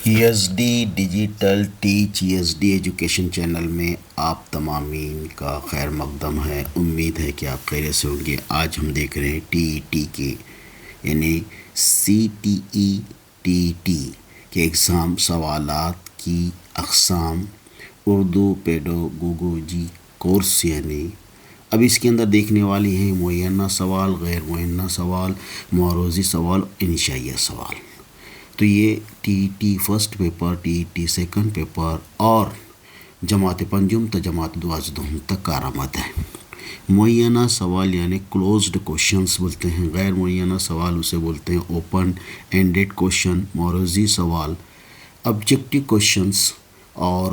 S D digital teach S D education channel میں آپ تمامین کا خیر مقدم ہے۔ امید ہے کہ آپ خیریت سے ہوں گے۔ آج ہم دیکھ رہے ہیں ٹی ای ٹی کے یعنی CTE-TET کے ایگزام سوالات کی اقسام، اردو پیڈاگوجی کورس یعنی اب اس کے اندر دیکھنے والی ہیں معینہ سوال، غیر معینہ سوال، معروضی سوال، انشائیہ سوال۔ تو یہ TET first paper, TET second paper اور جماعت پنجم تا جماعت دوازدہم تک کارآمد ہے۔ معینہ سوال یعنی کلوزڈ کوشچنس بولتے ہیں، غیر معینہ سوال اسے بولتے ہیں اوپن اینڈیڈ کوشچن، معروضی سوال آبجیکٹیو کوشچنس اور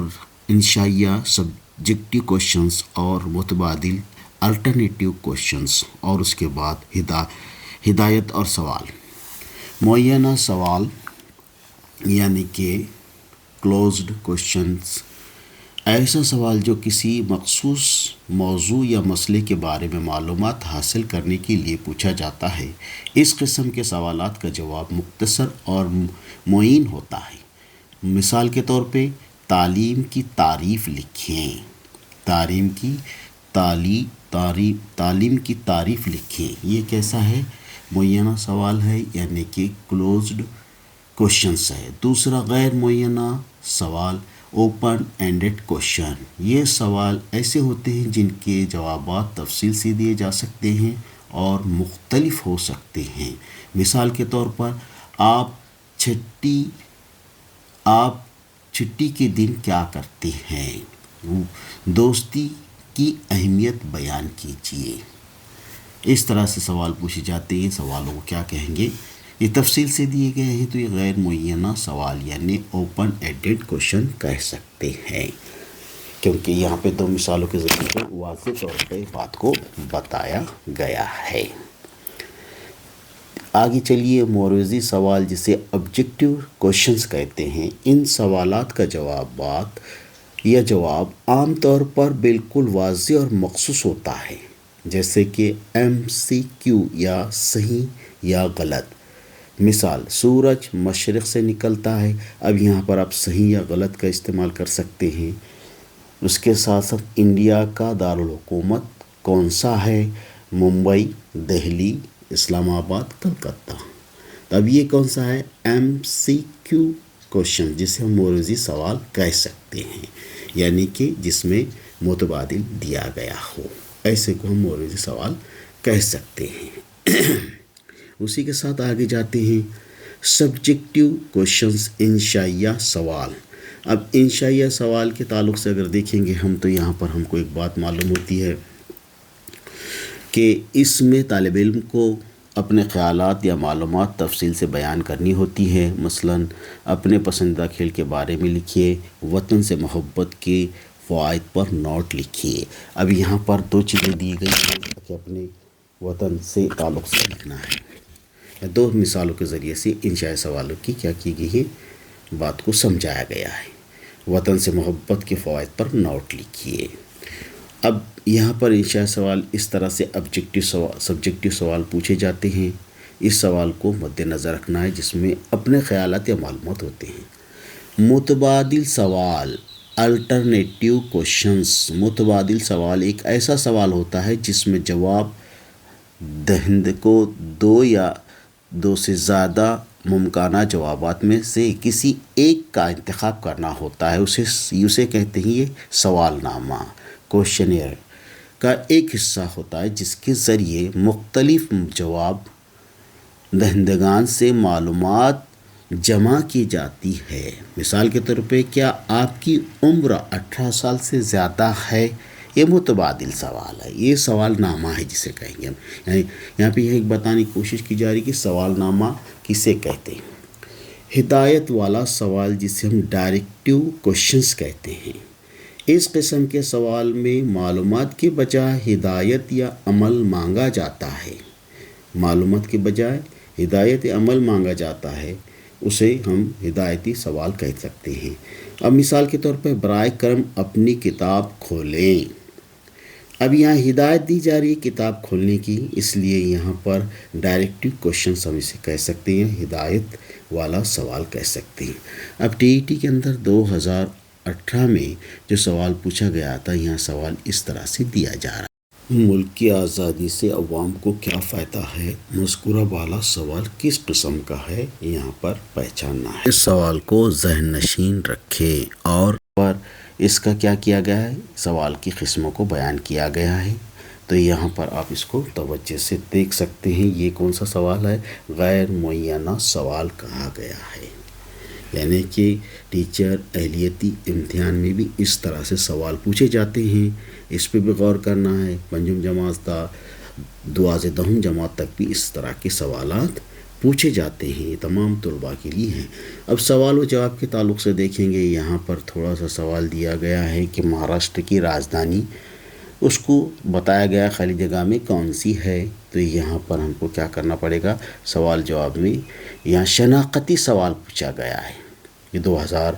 انشائیہ سبجیکٹیو کوشچنس اور متبادل الٹرنیٹیو کوشچنس، اور اس کے بعد ہدایت اور سوال۔ معینہ سوال یعنی کہ کلوزڈ کوشچنس ایسا سوال جو کسی مخصوص موضوع یا مسئلے کے بارے میں معلومات حاصل کرنے کے لیے پوچھا جاتا ہے۔ اس قسم کے سوالات کا جواب مختصر اور معین ہوتا ہے۔ مثال کے طور پہ تعلیم کی تعریف لکھیں، تعلیم کی تعریف لکھیں، یہ کیسا ہے؟ معینہ سوال ہے یعنی کہ کلوزڈ کوشچنس ہے۔ دوسرا غیر معینہ سوال اوپن اینڈڈ کوشچن، یہ سوال ایسے ہوتے ہیں جن کے جوابات تفصیل سے دیے جا سکتے ہیں اور مختلف ہو سکتے ہیں۔ مثال کے طور پر آپ چھٹی کے دن کیا کرتے ہیں؟ دوستی کی اہمیت بیان کیجیے۔ اس طرح سے سوال پوچھے جاتے ہیں۔ سوالوں کو کیا کہیں گے؟ یہ تفصیل سے دیے گئے ہیں تو یہ غیر معینہ سوال یعنی اوپن اینڈڈ کوشچن کہہ سکتے ہیں، کیونکہ یہاں پہ دو مثالوں کے ذریعے واضح طور پہ بات کو بتایا گیا ہے۔ آگے چلیے، معروضی سوال جسے آبجیکٹیو کوشچنس کہتے ہیں، ان سوالات کا جواب عام طور پر بالکل واضح اور مخصوص ہوتا ہے، جیسے کہ MCQ یا صحیح یا غلط۔ مثال سورج مشرق سے نکلتا ہے، اب یہاں پر آپ صحیح یا غلط کا استعمال کر سکتے ہیں۔ اس کے ساتھ ساتھ انڈیا کا دارالحکومت کون سا ہے؟ ممبئی، دہلی، اسلام آباد، کلکتہ۔ اب یہ کون سا ہے؟ MCQ کوشچن، جسے ہم معروضی سوال کہہ سکتے ہیں، یعنی کہ جس میں متبادل دیا گیا ہو، ایسے کو ہم معروضی سوال کہہ سکتے ہیں۔ اسی کے ساتھ آگے جاتے ہیں، سبجیکٹیو کوشچنس انشائیہ سوال۔ اب انشائیہ سوال کے تعلق سے اگر دیکھیں گے ہم تو یہاں پر ہم کو ایک بات معلوم ہوتی ہے کہ اس میں طالب علم کو اپنے خیالات یا معلومات تفصیل سے بیان کرنی ہوتی ہے۔ مثلاً اپنے پسندیدہ کھیل کے بارے میں لکھیے، وطن سے محبت کے فوائد پر نوٹ لکھیے۔ اب یہاں پر دو چیزیں دی گئی ہیں کہ اپنے وطن سے تعلق سے لکھنا ہے۔ دو مثالوں کے ذریعے سے انشائیہ سوالوں کی کیا کی گئی ہے، بات کو سمجھایا گیا ہے۔ وطن سے محبت کے فوائد پر نوٹ لکھیے۔ اب یہاں پر انشائیہ سوال اس طرح سے سبجیکٹیو سوال پوچھے جاتے ہیں۔ اس سوال کو مد نظر رکھنا ہے جس میں اپنے خیالات یا معلومات ہوتے ہیں۔ متبادل سوال الٹرنیٹیو کوشچنس، متبادل سوال ایک ایسا سوال ہوتا ہے جس میں جواب دہندے کو دو یا دو سے زیادہ ممکنہ جوابات میں سے کسی ایک کا انتخاب کرنا ہوتا ہے۔ اسے کہتے ہیں یہ سوال نامہ، کوشچنئر کا ایک حصہ ہوتا ہے جس کے ذریعے مختلف جواب دہندگان سے معلومات جمع کی جاتی ہے۔ مثال کے طور پہ کیا آپ کی عمر 18 سال سے زیادہ ہے؟ یہ متبادل سوال ہے، یہ سوال نامہ ہے جسے کہیں گے ہم۔ یعنی یہاں پہ یہ بتانے کی کوشش کی جا رہی کہ سوال نامہ کسے کہتے ہیں۔ ہدایت والا سوال جسے ہم ڈائریکٹیو کوشچنس کہتے ہیں، اس قسم کے سوال میں معلومات کے بجائے ہدایت یا عمل مانگا جاتا ہے۔ معلومات کے بجائے ہدایت یا عمل مانگا جاتا ہے، اسے ہم ہدایتی سوال کہہ سکتے ہیں۔ اب مثال کے طور پر برائے کرم اپنی کتاب کھولیں۔ اب یہاں ہدایت دی جا رہی ہے کتاب کھولنے کی، اس لیے یہاں پر ڈائریکٹو کوشچنس ہم اسے کہہ سکتے ہیں، ہدایت والا سوال کہہ سکتے ہیں۔ اب ٹی ای ٹی کے اندر 2018 میں جو سوال پوچھا گیا تھا، یہاں سوال اس طرح سے دیا جا رہا ہے: ملک کی آزادی سے عوام کو کیا فائدہ ہے؟ مذکورہ بالا سوال کس قسم کا ہے؟ یہاں پر پہچاننا ہے۔ اس سوال کو ذہن نشین رکھیں اور پر اس کا کیا کیا گیا ہے؟ سوال کی قسموں کو بیان کیا گیا ہے۔ تو یہاں پر آپ اس کو توجہ سے دیکھ سکتے ہیں۔ یہ کون سا سوال ہے؟ غیر معینہ سوال کہا گیا ہے، یعنی کہ ٹیچر اہلیتی امتحان میں بھی اس طرح سے سوال پوچھے جاتے ہیں، اس پہ بھی غور کرنا ہے۔ پنجم جماعت تا دعا سے دہم جماعت تک بھی اس طرح کے سوالات پوچھے جاتے ہیں، یہ تمام طلباء کے لیے ہیں۔ اب سوال و جواب کے تعلق سے دیکھیں گے، یہاں پر تھوڑا سا سوال دیا گیا ہے کہ مہاراشٹر کی راجدھانی اس کو بتایا گیا خالی جگہ میں کون سی ہے۔ تو یہاں پر ہم کو کیا کرنا پڑے گا؟ سوال جواب میں یہاں شناختی سوال پوچھا گیا ہے۔ یہ 2000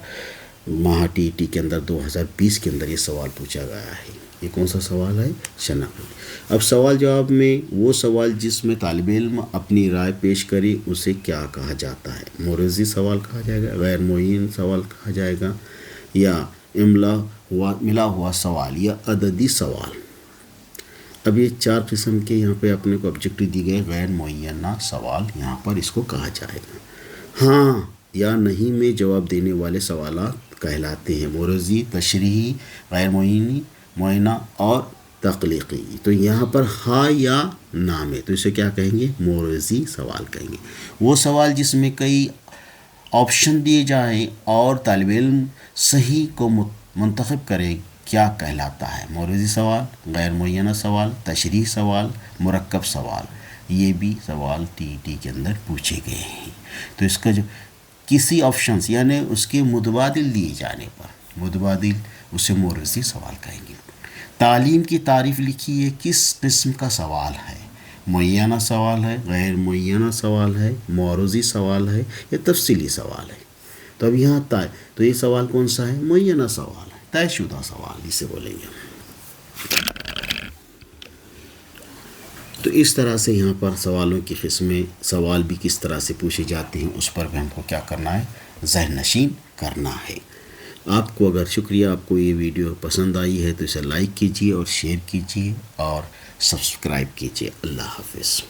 ماہ ٹی ٹی کے اندر 2020 کے اندر یہ سوال پوچھا گیا ہے۔ یہ کون سا سوال ہے؟ شناختی۔ اب سوال جواب میں وہ سوال جس میں طالب علم اپنی رائے پیش کرے اسے کیا کہا جاتا ہے؟ موروثی سوال کہا جائے گا، غیر معین سوال کہا جائے گا، یا ملا ہوا سوال، یا عددی سوال۔ اب یہ 4 قسم کے یہاں پہ اپنے کو آبجیکٹو دی گئے۔ غیر معینہ سوال یہاں پر اس کو کہا جائے گا۔ ہاں یا نہیں میں جواب دینے والے سوالات کہلاتے ہیں موروثی، تشریحی، غیر معینہ اور تخلیقی۔ تو یہاں پر ہاں یا نہ میں، تو اسے کیا کہیں گے؟ موروثی سوال کہیں گے۔ وہ سوال جس میں کئی آپشن دیے جائیں اور طالب علم صحیح کو منتخب کرے کیا کہلاتا ہے؟ موروثی سوال، غیر معینہ سوال، تشریحی سوال، مرکب سوال۔ یہ بھی سوال ٹی ٹی کے اندر پوچھے گئے ہیں۔ تو اس کا جو کسی آپشنس یعنی اس کے متبادل دیے جانے پر، متبادل اسے موروثی سوال کہیں گے۔ تعلیم کی تعریف لکھیے، کس قسم کا سوال ہے؟ معینہ سوال ہے، غیر معینہ سوال ہے، موروثی سوال ہے، یا تفصیلی سوال ہے؟ تو اب یہاں تو یہ سوال کون سا ہے؟ معینہ سوال ہے، طے شدہ سوال اسے بولیں گے۔ تو اس طرح سے یہاں پر سوالوں کی قسمیں، سوال بھی کس طرح سے پوچھے جاتے ہیں، اس پر بھی ہم کو کیا کرنا ہے؟ ذہن نشین کرنا ہے۔ آپ کو اگر شکریہ، آپ کو یہ ویڈیو پسند آئی ہے تو اسے لائک کیجیے اور شیئر کیجیے اور سبسکرائب کیجیے۔ اللہ حافظ۔